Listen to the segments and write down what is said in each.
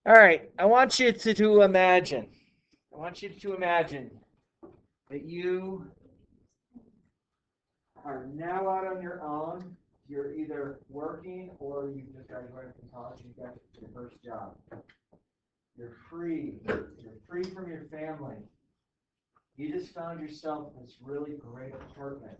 All right, I want you to imagine. I want you to imagine that you are now out on your own. You're either working or you've just graduated from college and you got your first job. You're free. You're free from your family. You just found yourself in this really great apartment.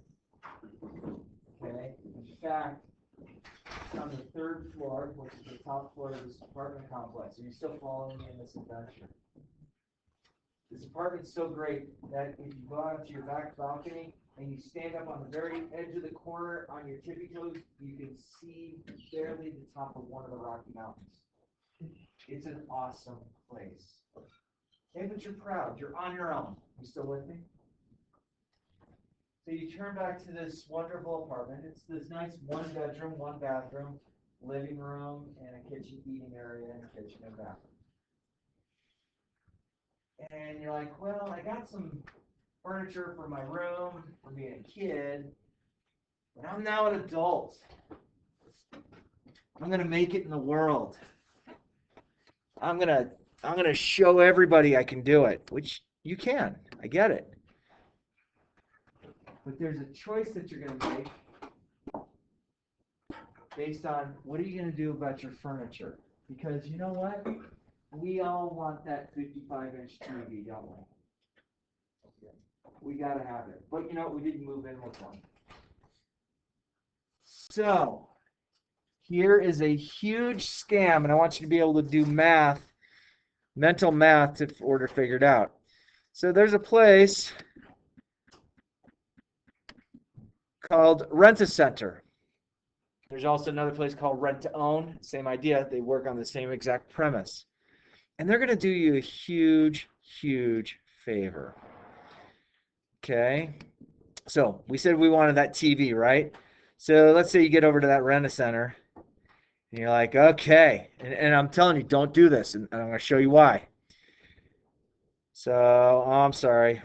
Okay? In fact, it's on the third floor, which is the top floor of this apartment complex. Are you still following me in this adventure? This apartment's so great that if you go out to your back balcony and you stand up on the very edge of the corner on your tippy toes, you can see barely the top of one of the Rocky Mountains. It's an awesome place. Okay, but you're proud. You're on your own. You still with me? So you turn back to this wonderful apartment. It's this nice one bedroom, one bathroom, living room, and a kitchen, eating area, and a kitchen and bathroom. And you're like, well, I got some furniture for my room for being a kid, but I'm now an adult. I'm gonna make it in the world. I'm gonna show everybody I can do it, which you can. I get it. But there's a choice that you're gonna make based on what are you gonna do about your furniture? Because you know what? We all want that 55-inch TV, don't we? We gotta have it. But you know what? We didn't move in with one. So here is a huge scam, and I want you to be able to do math, mental math, to order figured out. So there's a place called Rent-A-Center. There's also another place called Rent-To-Own. Same idea. They work on the same exact premise. And they're going to do you a huge, huge favor. Okay? So we said we wanted that TV, right? So let's say you get over to that Rent-A-Center, and you're like, okay. And I'm telling you, don't do this. And I'm going to show you why. So, I'm sorry.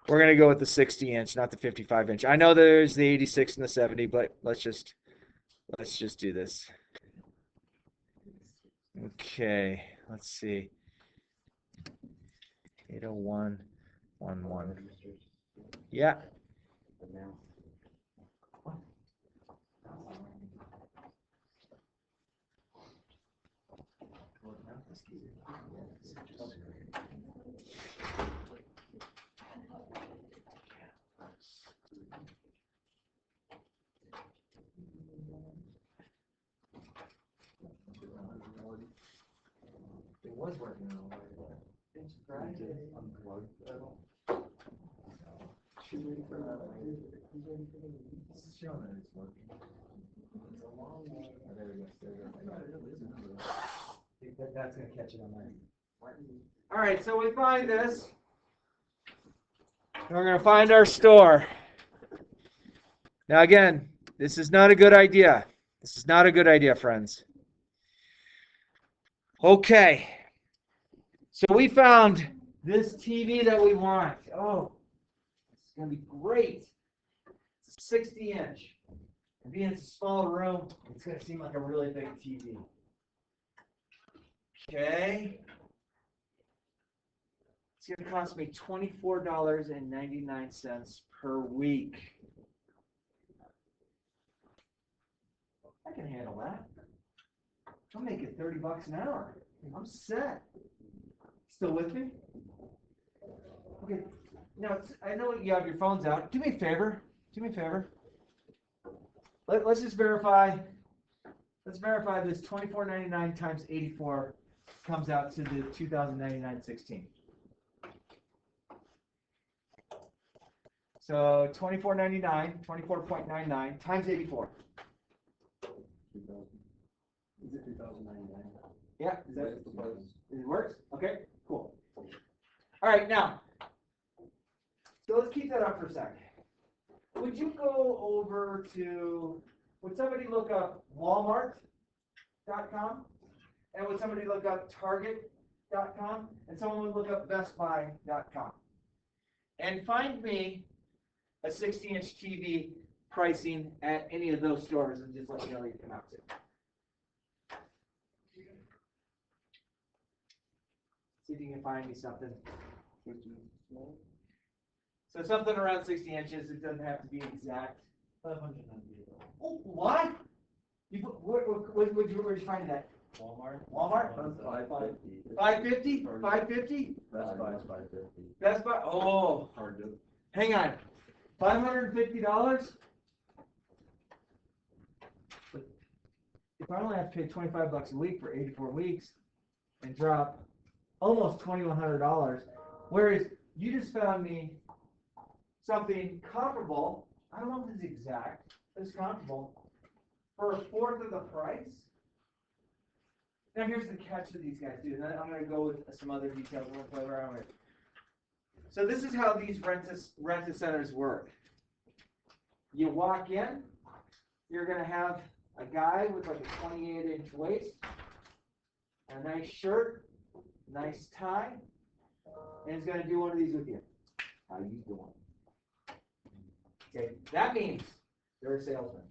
We're going to go with the 60-inch, not the 55-inch. I know there's the 86 and the 70, but let's just do this. Okay, let's see. 80111. Yeah. It was working on it's unplugged. It's showing that it's working. It's a long way. Oh, there we go. I think that's going to catch it on there. All right, so we find this. And we're going to find our store. Now, again, this is not a good idea. This is not a good idea, friends. Okay. So we found this TV that we want. Oh, it's going to be great. It's a 60-inch. And being it's a small room, it's going to seem like a really big TV. Okay. It's going to cost me $24.99 per week. I can handle that. I'm making $30 an hour. I'm set. Still with me? Okay. Now, I know you have your phones out. Do me a favor. Do me a favor. Let's just verify. Let's verify this $24.99 times 84 comes out to the $2,099.16. So $24.99, 24.99 times 84. Is it 2099? Yeah, is that it works? Okay, cool. All right, now, so let's keep that up for a second. Would you go over to, would somebody look up Walmart.com? And would somebody look up Target.com? And someone would look up BestBuy.com. And find me a 60-inch TV pricing at any of those stores and just let me know what you come out to. See if you can find me something. So something around 60 inches. It doesn't have to be exact. 590. Oh, what? Where'd you find that? Walmart. Walmart? That's 550? 550? Best Buy is 550. Best Buy? Oh, Hard to. hang on. $550? If I only have to pay $25 a week for 84 weeks and drop almost $2,100, whereas you just found me something comparable, I don't know if it's exact, but it's comparable, for a fourth of the price. Now here's the catch that these guys do, and then I'm going to go with some other details I'm going to play around with. So this is how these rent-a-centers work. You walk in, you're going to have a guy with like a 28-inch waist, a nice shirt, nice tie, and he's going to do one of these with you. How you doing? Okay, that means they're a salesman.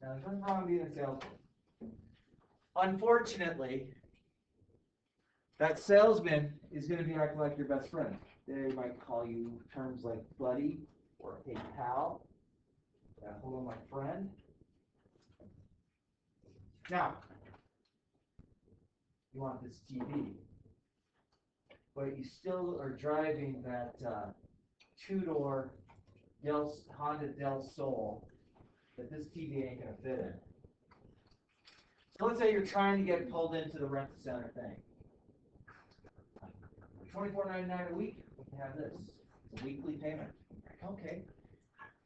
Now, there's nothing wrong with being a salesman. Unfortunately, that salesman is going to be acting like your best friend. They might call you terms like buddy or hey pal. Hello, my friend. Now, you want this TV, but you still are driving that two-door Honda Del Sol that this TV ain't gonna fit in. So let's say you're trying to get pulled into the rent-a-center thing. $24.99 a week, we can have this. It's a weekly payment. Okay.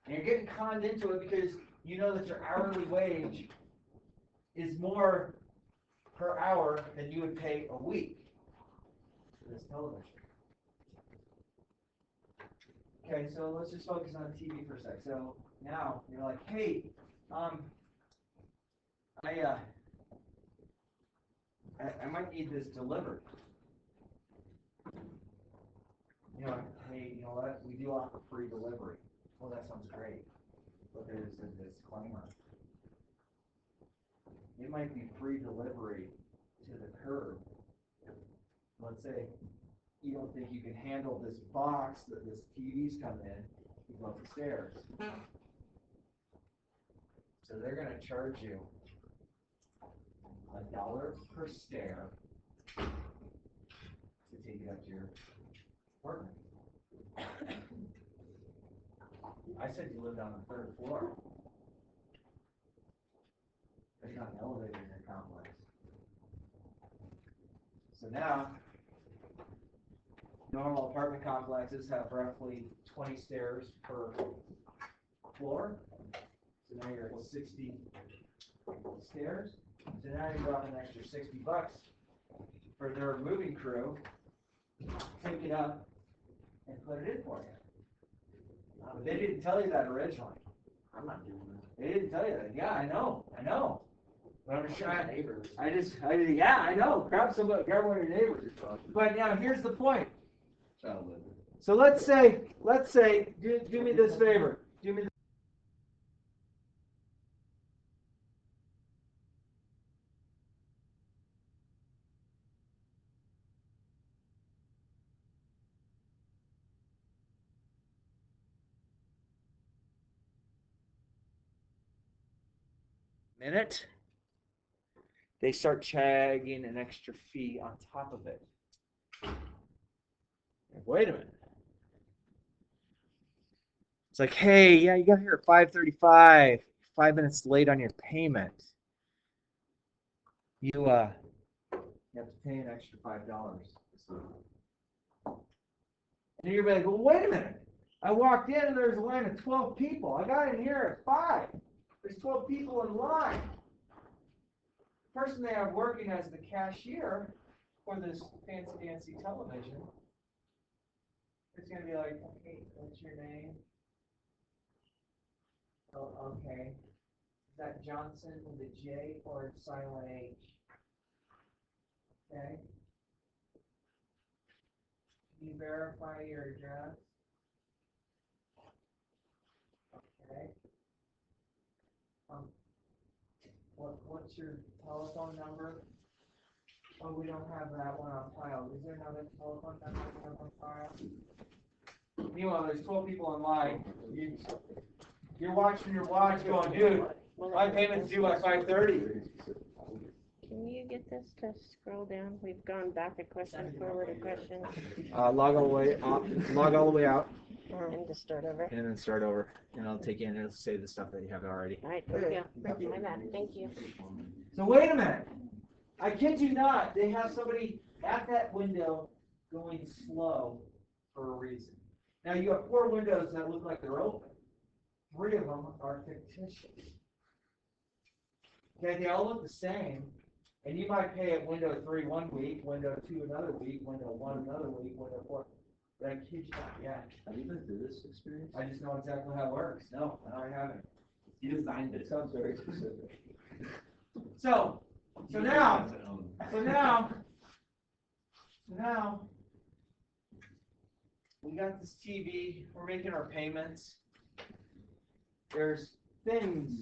And you're getting conned into it because you know that your hourly wage is more per hour than you would pay a week for this television. Okay, so let's just focus on TV for a sec. So now you're like, hey, I might need this delivered. You know, hey, you know what? We do offer free delivery. Well, that sounds great. But there's a disclaimer. It might be free delivery to the curb. Let's say you don't think you can handle this box that this TV's come in, you go up the stairs. So they're going to charge you $1 per stair to take it up to your apartment. I said you lived on the 3rd floor. There's not an elevator in your complex. So now, normal apartment complexes have roughly 20 stairs per floor. So now you're at 60 stairs. So now you drop an extra $60 for their moving crew, take it up and put it in for you. But they didn't tell you that originally. I'm not doing that. They didn't tell you that. Yeah, I know. But I'm just trying. Neighbors. Yeah, I know. Grab one of your neighbors. But now here's the point. Child labor. So let's say, do me this favor. Do me. Minute. They start charging an extra fee on top of it. Wait a minute. It's like, hey, yeah, you got here at 5:35. 5 minutes late on your payment. You have to pay an extra $5. And you're like, well, wait a minute. I walked in and there's a line of 12 people. I got in here at 5. There's 12 people in line. The person they have working as the cashier for this fancy dancy television is going to be like, hey, what's your name? Oh, okay. Is that Johnson with a J or silent H? Okay. Can you verify your address? Okay. What's your telephone number? Oh, we don't have that one on file. Is there another telephone number we have on file? Meanwhile, there's 12 people online. You're watching your watch going, dude, my payment's due by 5:30. Can you get this to scroll down? We've gone back a question, forward a question, Log all the way out, log all the way out, and to start over. and then start over. And I'll take you in and it'll say the stuff that you have already. All right, here we go. My bad, thank you. So wait a minute. I kid you not, they have somebody at that window going slow for a reason. Now you have 4 windows that look like they're open. 3 of them are fictitious. Okay, they all look the same, and you might pay at window 3 one week, window 2 another week, window 1 another week, window 4. But I kid you not, yeah. Have you been through this experience? I just know exactly how it works. No, I haven't. You designed it. Sounds very specific. So now, we got this TV, we're making our payments. There's things,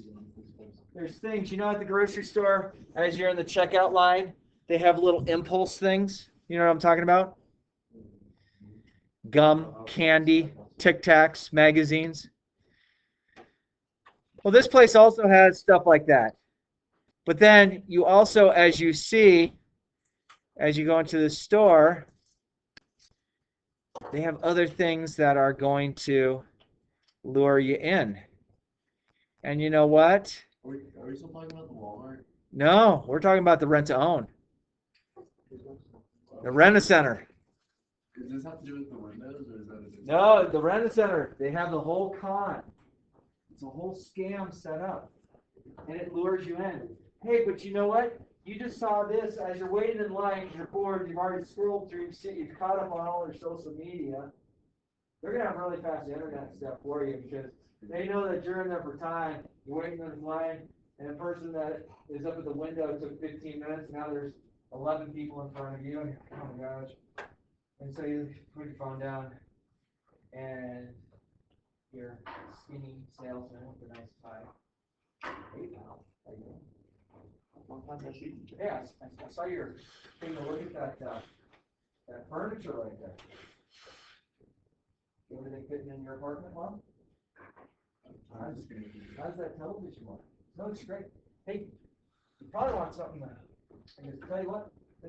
you know, at the grocery store, as you're in the checkout line, they have little impulse things. You know what I'm talking about? Gum, candy, Tic Tacs, magazines. Well, this place also has stuff like that. But then you also, as you see, as you go into the store, they have other things that are going to lure you in. And you know what? Are we still talking about the Walmart? No, we're talking about the rent-to-own. The Rent-A-Center. Does this have to do with the windows, or is that a different? No, the Rent-A-Center. They have the whole con. It's a whole scam set up. And it lures you in. Hey, but you know what? You just saw this as you're waiting in line because you're bored, you've already scrolled through, you've caught up on all their social media. They're going to have really fast internet stuff for you because they know that you're in there for time. You're waiting in line, and the person that is up at the window took 15 minutes. Now there's 11 people in front of you, and oh my gosh. And so you put your phone down, and your skinny salesman with a nice tie. Hey, pal. How you doing? Yeah, I saw you're taking a look at that furniture right there. Everything fitting in your apartment, Mom? How's that television work? No, it's great. Hey, you probably want something I just tell you what, you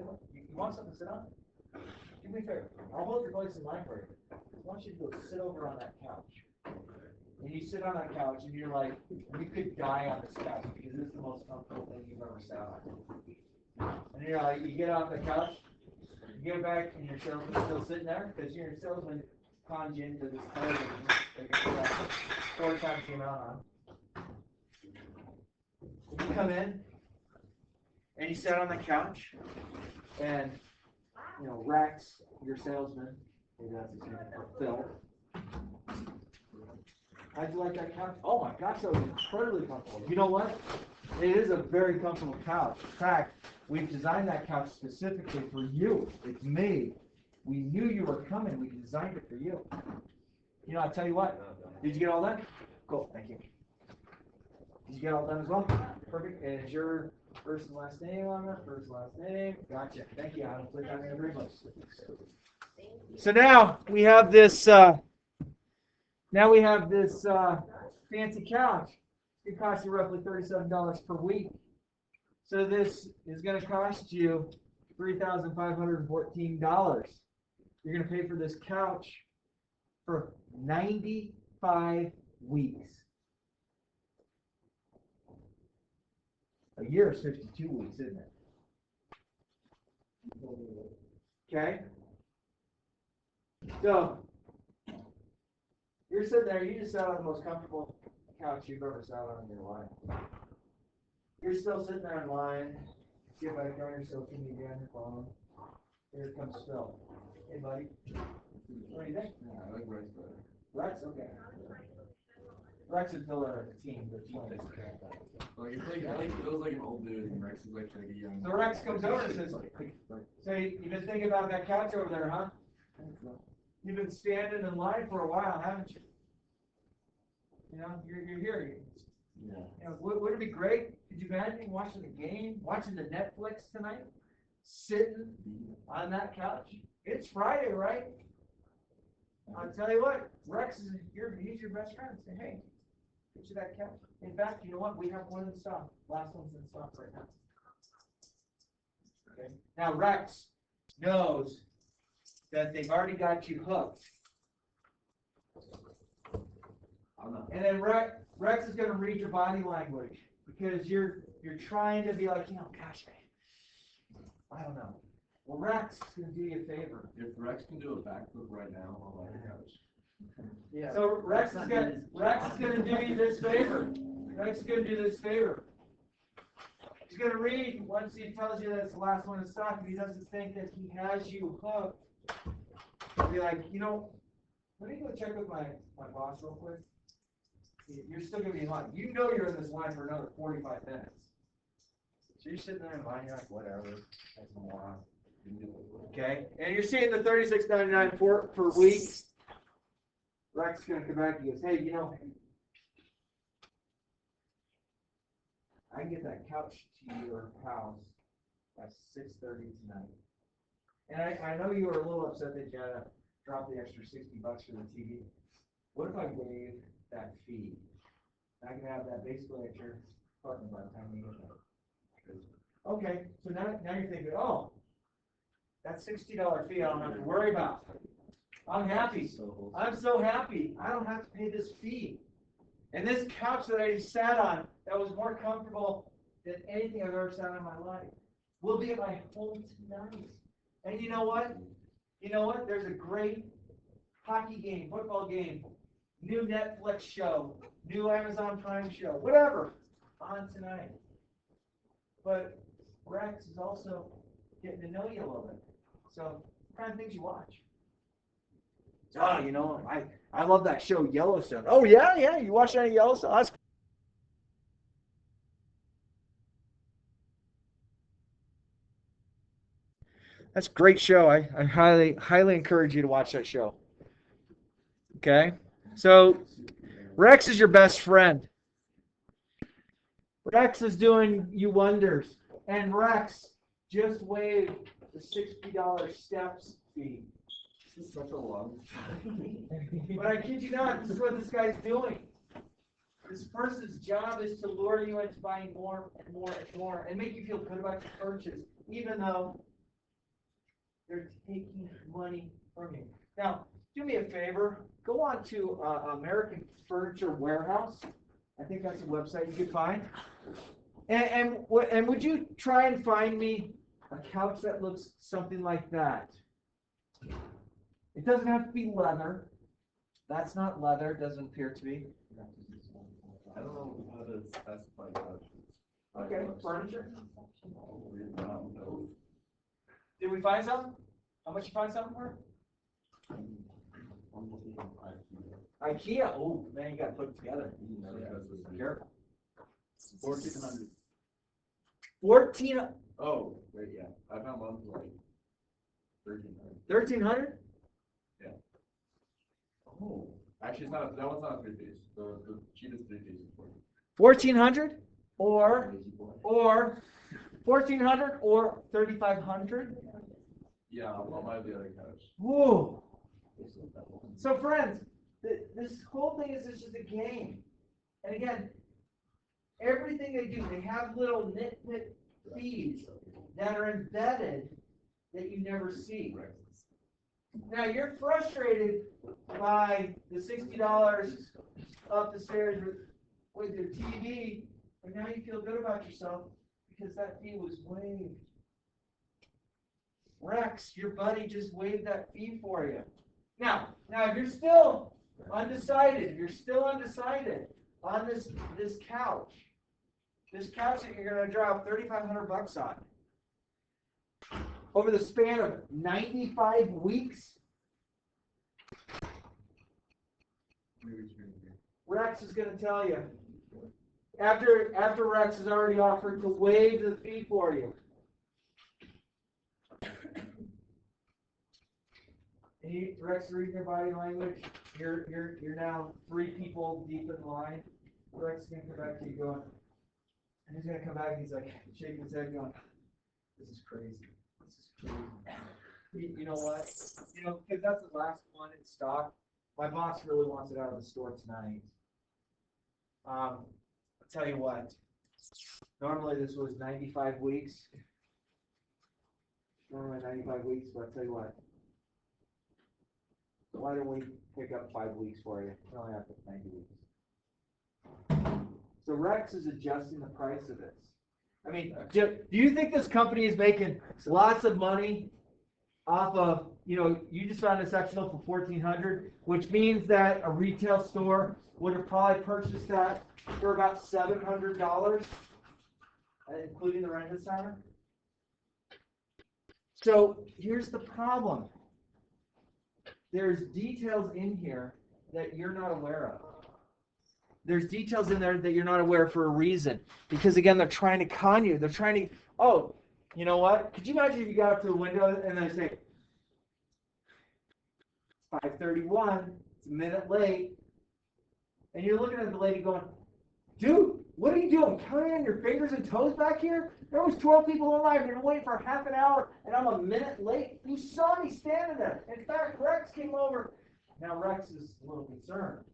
want something to sit on? Do me a favor, I'll hold your place in line for you. I want you to go sit over on that couch. And you sit on that couch and you're like, you could die on this couch because this is the most comfortable thing you've ever sat on. And you're like, you get off the couch, you get back and your salesman's still sitting there because your salesman conned you into this television that can put 4 times the amount on. You come in and you sit on the couch and, you know, Rex, your salesman, maybe that's his name, or Phil. How'd you like that couch? Oh my gosh, that was incredibly comfortable. You know what? It is a very comfortable couch. In fact, we've designed that couch specifically for you. It's made. We knew you were coming. We designed it for you. You know, I'll tell you what. Did you get all done? Cool, thank you. Did you get all done as well? Perfect. And is your first and last name on there? First and last name. Gotcha. Thank you. I don't click on the very much. So now we have this. Fancy couch. It costs you roughly $37 per week. So this is going to cost you $3,514. You're going to pay for this couch for 95 weeks. A year is 52 weeks, isn't it? Okay? So, you're sitting there, you just sat on the most comfortable couch you've ever sat on in your life. You're still sitting there in line. See if I can turn your social media on your phone. Here comes Phil. Hey, buddy. What do you think? Yeah, I like Rex better. Rex? Okay. Rex and Phil are a team, but Like, it's like, I like, it feels like an old dude, and Rex is like a young. So Rex comes over and says, so you've been thinking about that couch over there, huh? You've been standing in line for a while, haven't you? You know, you're here. Yeah. You know, wouldn't it be great? Could you imagine watching the game, watching the Netflix tonight? sitting on that couch. It's Friday, right? I'll tell you what, Rex is he's your best friend. Say, hey, get you that couch. In fact, you know what? We have one in stock. Last one's in stock right now. Okay. Now Rex knows that they've already got you hooked. And then Rex is going to read your body language because you're trying to be like, gosh, I don't know. Well, Rex is going to do you a favor. If Rex can do a backflip right now, I'll let couch. Yeah. So Rex is going to do you this favor. Rex is going to do this favor. He's going to read once he tells you that it's the last one in stock. If he doesn't think that he has you hooked, he'll be like, let me go check with my boss real quick. You're still going to be hot. You know you're in this line for another 45 minutes. So you're sitting there in line, you're like, whatever. That's a moron. Okay? And you're seeing the $36.99 per week. Rex is going to come back and he goes, hey, I can get that couch to your house at 6:30 tonight. And I know you were a little upset that you had to drop the extra $60 for the TV. What if I waive that fee? I can have that basically at your apartment by the time you get there. Okay, so now you're thinking, oh, that $60 fee I don't have to worry about. I'm happy. I'm so happy. I don't have to pay this fee. And this couch that I sat on that was more comfortable than anything I've ever sat on in my life will be at my home tonight. And you know what? There's a great hockey game, football game, new Netflix show, new Amazon Prime show, whatever, on tonight. But Rex is also getting to know you a little bit. So, what kind of things you watch? Oh, I love that show Yellowstone. Oh, yeah, you watch any Yellowstone? That's a great show. I highly encourage you to watch that show. Okay? So, Rex is your best friend. Rex is doing you wonders. And Rex just waived the $60 steps fee. This is such a long. But I kid you not, this is what this guy's doing. This person's job is to lure you into buying more and more and more and make you feel good about your purchase, even though they're taking money from you. Now, do me a favor. Go on to American Furniture Warehouse. I think that's a website you could find. And would you try and find me a couch that looks something like that? It doesn't have to be leather. That's not leather. It doesn't appear to be. I don't know how to specify couches. Okay, furniture. Did we find something? How much you find something for? IKEA. Oh man, you gotta put it together. Be careful. 1,400. 14. Oh, wait, yeah. I found one for like 1,300. 1,300? Yeah. Oh. Actually, it's not. That one's not a 3-piece. The cheapest 3-piece is 1,400 or 1,400 or 3,500. Yeah, I'll buy the other couch. Whoa. So friends, this whole thing is just a game. And again, everything they do, they have little nitpick fees that are embedded that you never see. Now you're frustrated by the $60 up the stairs with your TV, but now you feel good about yourself because that fee was waived. Rex, your buddy just waived that fee for you. Now if you're still undecided, on this couch that you're gonna drop $3,500 on over the span of 95 weeks, Rex is gonna tell you. After Rex has already offered to waive the fee for you. Rex, reading your body language. You're now 3 people deep in line. Rex is gonna come back to you going, and he's gonna come back and he's like shaking his head going, this is crazy. You know what? You know, because that's the last one in stock. My boss really wants it out of the store tonight. I'll tell you what. Normally this was 95 weeks. Normally 95 weeks, but I'll tell you what. Why don't we pick up 5 weeks for you? We only have to 90 weeks. So Rex is adjusting the price of this. I mean, do you think this company is making lots of money off of, you know, you just found a sectional for $1,400, which means that a retail store would have probably purchased that for about $700, including the rent center. So here's the problem. There's details in here that you're not aware of. There's details in there that you're not aware of for a reason. Because again, they're trying to con you. They're trying to, oh, you know what? Could you imagine if you got up to the window and they say, 5:31, it's a minute late, and you're looking at the lady going, dude, what are you doing? Counting on your fingers and toes back here? There was 12 people in line. You've been waiting for half an hour, and I'm a minute late. You saw me standing there. In fact, Rex came over. Now Rex is a little concerned.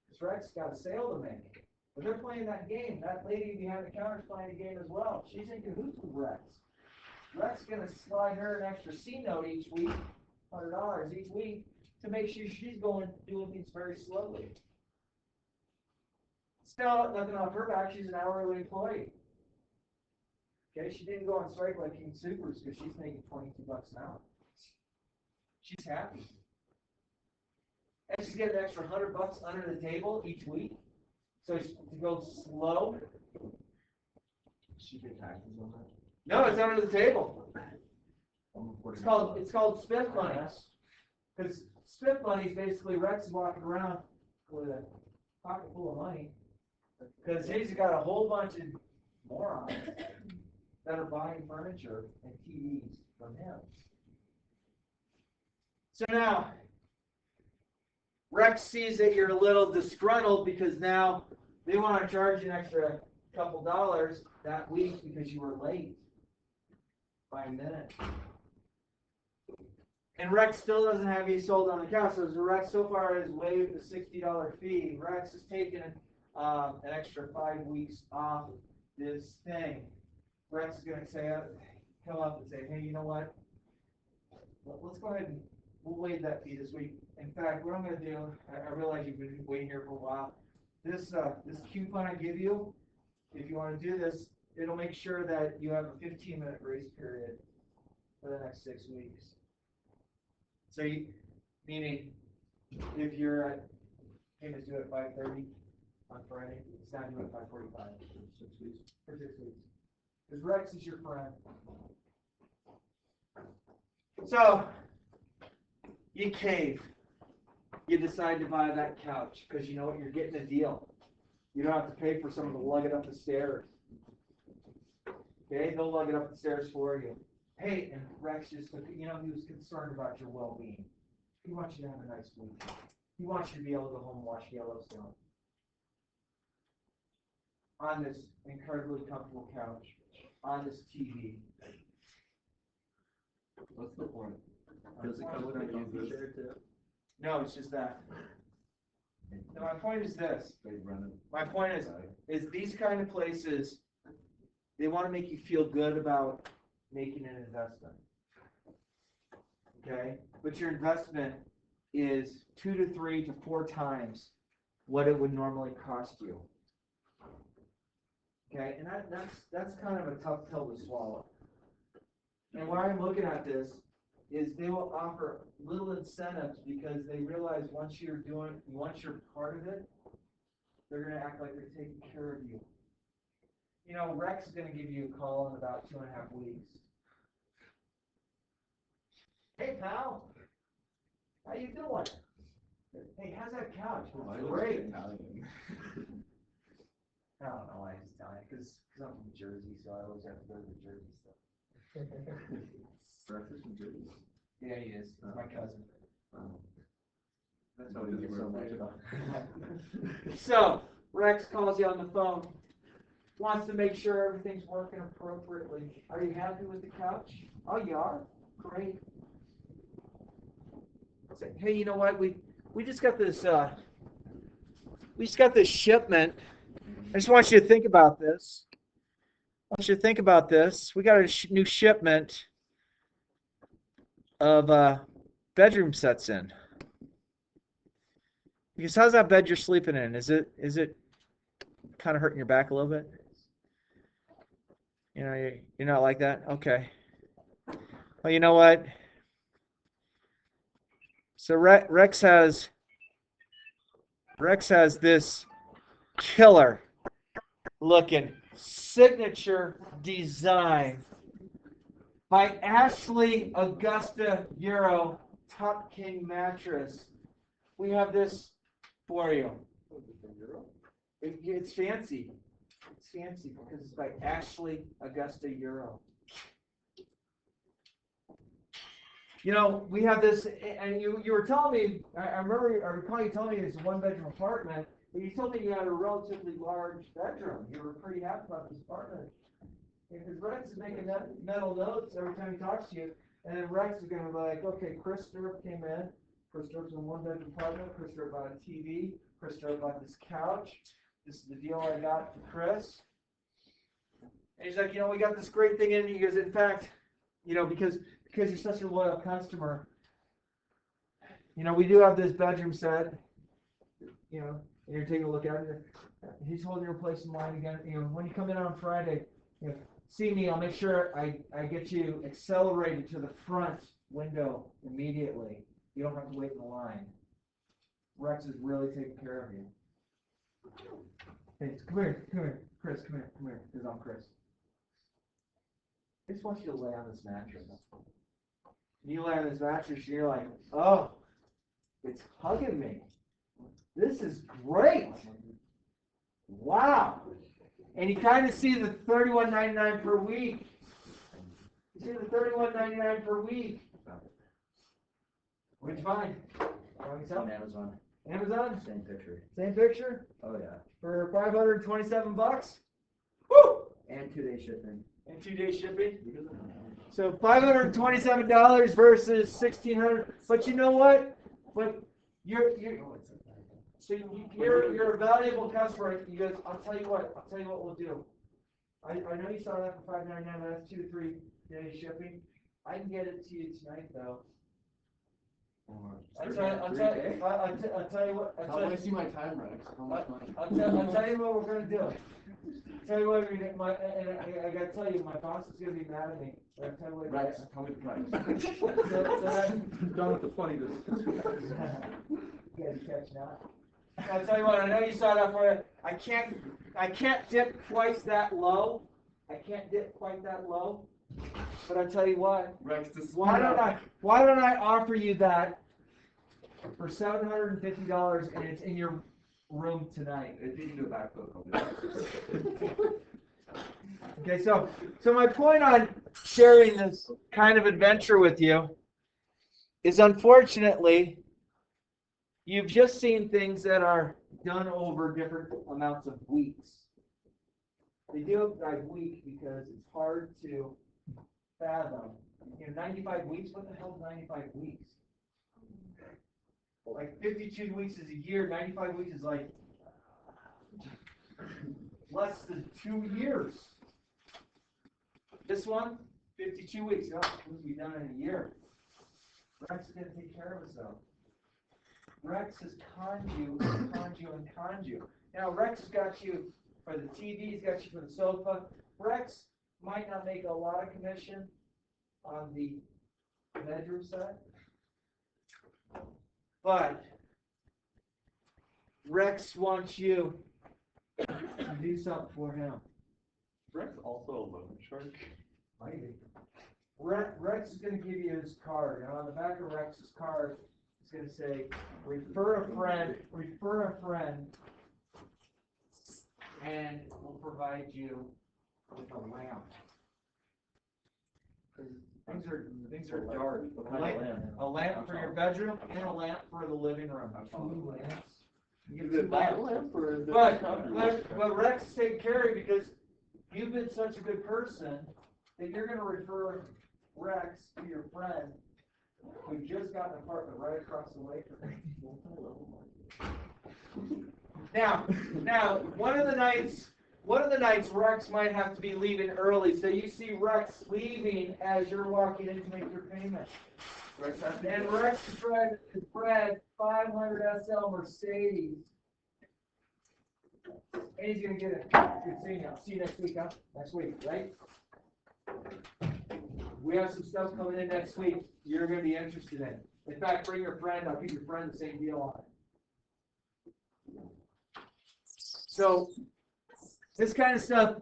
Because Rex got a sale to make. But they're playing that game. That lady behind the counter is playing the game as well. She's in cahoots with Rex. Rex is going to slide her an extra C note each week, $100 each week, to make sure she's doing things very slowly. Still, nothing off her back. She's an hourly employee. Okay, she didn't go on strike like King Soopers because she's making $22 an hour. She's happy. And she's getting an extra $100 under the table each week. So to go slow. She paid taxes on that? No, it's under the table. I'm reporting It's called spiff money. Because spiff money is basically Rex walking around with a pocket full of money. Because he's got a whole bunch of morons that are buying furniture and TVs from him. So now, Rex sees that you're a little disgruntled because now they want to charge you an extra couple dollars that week because you were late by a minute. And Rex still doesn't have you sold on the couch. So Rex so far has waived the $60 fee. Rex has taken an extra 5 weeks off this thing. Rex is going to say, come up and say, hey, you know what? Let's go ahead and we'll waive that fee this week. In fact, what I'm going to do, I realize you've been waiting here for a while. This coupon I give you, if you want to do this, it'll make sure that you have a 15-minute grace period for the next 6 weeks. So, meaning, if you're at, hey, let's do it at 5:30 on Friday, it's now due at 5:45 for 6 weeks. For 6 weeks. Because Rex is your friend. So, you cave. You decide to buy that couch because you know what, you're getting a deal. You don't have to pay for someone to lug it up the stairs. Okay, they'll lug it up the stairs for you. Hey, and Rex just took, he was concerned about your well-being. He wants you to have a nice week. He wants you to be able to go home and watch Yellowstone on this incredibly comfortable couch, on this TV. What's the point? Does it come with a comfy chair too? No, it's just that. Now, my point is this. They run it. My point is these kind of places, they want to make you feel good about making an investment. Okay? But your investment is 2 to 3 to 4 times what it would normally cost you. Okay? And that's kind of a tough pill to swallow. And why I'm looking at this is they will offer little incentives because they realize once you're part of it, they're going to act like they're taking care of you. Rex is going to give you a call in about 2.5 weeks. Hey, pal. How you doing? Hey, how's that couch? Why It's is it great. Italian? I don't know why he's Italian, because I'm from Jersey, so I always have to go to the Jersey stuff. Breakfast from Jersey. Yeah, he is. He's my cousin. That's how it is. So, Rex calls you on the phone. wants to make sure everything's working appropriately. Are you happy with the couch? Oh, you are? Great. Say, hey, you know what? We just got this shipment. I just want you to think about this. I want you to think about this. We got a new shipment of bedroom sets in. Because how's that bed you're sleeping in? Is it kind of hurting your back a little bit? You know, you're not like that? Okay. Well, you know what? So Rex has this killer looking signature design by Ashley Augusta Euro Top King mattress. We have this for you. It's fancy. It's fancy because it's by Ashley Augusta Euro. You know, we have this, and you were telling me, I recall you telling me it's a one-bedroom apartment, but you told me you had a relatively large bedroom. You were pretty happy about this apartment. Because Rex is making mental notes every time he talks to you, and then Rex is going to be like, okay, Chris Stirrup came in. Chris Stirrup's in a one-bedroom apartment. Chris Stirrup bought a TV. Chris Stirrup bought this couch. This is the deal I got for Chris. And he's like, you know, we got this great thing in. He goes, in fact, you know, because you're such a loyal customer, you know, we do have this bedroom set, you know, and you're taking a look at it. He's holding your place in line again. You know, when you come in on Friday, you know, see me, I'll make sure I get you accelerated to the front window immediately. You don't have to wait in the line. Rex is really taking care of you. Hey, come here, Chris, come here, because I'm Chris. I just want you to lay on this mattress. You lay on this mattress, and you're like, oh, it's hugging me. This is great. Wow. And you kind of see the $31.99 per week. You see the $31.99 per week. What'd you find? On Amazon. Amazon? Same picture. Same picture? Oh yeah. For $527? Woo! And 2-day shipping. And 2-day shipping. So $527 versus $1,600. But you know what? But you're a valuable customer. You guys, I'll tell you what we'll do. I know you saw that for $5.99. That's 2 to 3 day shipping. I can get it to you tonight though. I'll tell you what. I want to see my time, Rex. How much money? I'll tell you what we're gonna do. Tell you what, I gotta tell you, my boss is gonna be mad at me. But I'll tell you what. Rex, tell me the price. Done with the funniness. You guys catching up. I'll tell you what, I know you saw that for you. I can't dip quite that low. But I'll tell you what. Rex, this is Why don't I offer you that for $750 and it's in your room tonight? If you can do a backflip, I'll do it. Okay, so my point on sharing this kind of adventure with you is, unfortunately, you've just seen things that are done over different amounts of weeks. They do it by week because it's hard to fathom. You know, 95 weeks? What the hell is 95 weeks? Like 52 weeks is a year, 95 weeks is like less than 2 years. This one, 52 weeks. Oh, it can be done in a year. Rex is going to take care of himself. Rex has conned you. Now, Rex has got you for the TV, he's got you for the sofa. Rex might not make a lot of commission on the bedroom set, but Rex wants you to do something for him. Rex also a loan shark. Maybe. Rex is going to give you his card, and on the back of Rex's card, it's going to say, refer a friend, and we'll provide you with a lamp. Things are dark. A lamp for your bedroom and a lamp for the living room. 2 lamps. You get 2 lamps. lamp or But Rex is taking care of you because you've been such a good person that you're gonna refer Rex to your friend who just got an apartment right across the way from you. Now, one of the nights Rex might have to be leaving early, so you see Rex leaving as you're walking in to make your payment. Rex has to And go. Rex is Fred 500 SL Mercedes. And he's gonna get it. Good seeing you. I'll see you next week, huh? Next week, right? We have some stuff coming in next week you're gonna be interested in. In fact, bring your friend. I'll give your friend the same deal on it. So, this kind of stuff,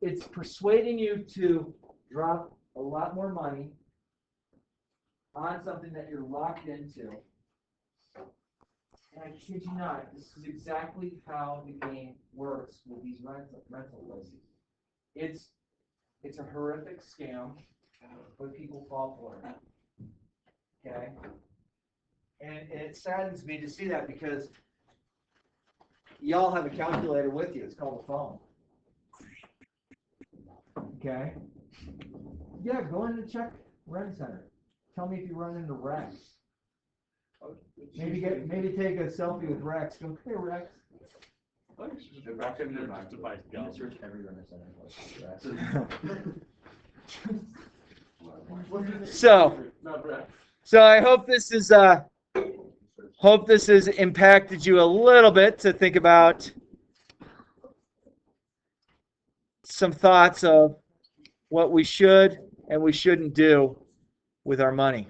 it's persuading you to drop a lot more money on something that you're locked into. And I kid you not, this is exactly how the game works with these rental places. It's a horrific scam, but people fall for it. Okay? And it saddens me to see that because y'all have a calculator with you. It's called a phone. Okay? Yeah, go in and check Rent Center. Tell me if you run into Rex. Maybe take a selfie with Rex. Go, hey Rex. The Rex in there, Just to buy You gum. can search every Rent Center. Not Rex. So I hope this has impacted you a little bit to think about some thoughts of what we should and we shouldn't do with our money.